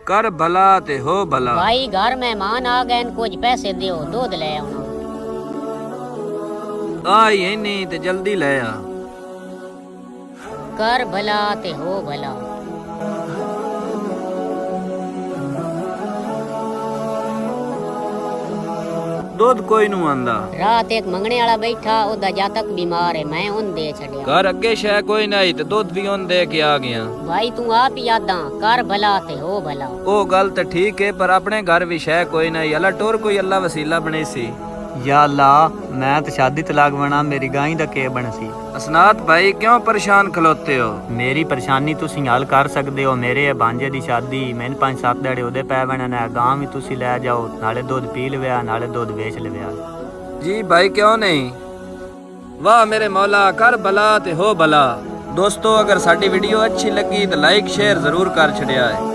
कर भला ते हो भला। भाई घर मेहमान आ गए, कुछ पैसे दियो, दूध ले आना। आई है नहीं ते जल्दी ले आ। कर भला ते हो भला। दूध कोई नू आंदा। रात एक मंगने वाला बैठा, ओदा जातक बीमार है, मैं उन दे छड़िया। घर अगे शह कोई नहीं ते दूध भी उन दे के आ गया। भाई तू आप यादा कर भला ते हो भला। ओ गल ते ठीक है, पर अपने घर भी शह कोई नहीं। अल्लाह टोर कोई अल्लाह वसीला बने सी। या अल्लाह, मैं तो शादी तलाक बना, मेरी गाई दा के बन सी। असनात भाई क्यों परेशान खलोते हो? मेरी परेशानी तुसी हल कर सकदे हो। मेरे भांजे दी शादी, मैंने 5-7 दिहाड़े ओदे पै बनना है। गां भी तुसी ले जाओ, नाले दूध पी लवेआ, नाले दूध बेच लवेआ। जी भाई क्यों नहीं। वाह मेरे मौला, कर भला ते हो भला। दोस्तों अगर साडी वीडियो अच्छी लगी तो लाइक शेयर जरूर कर छड़िया है।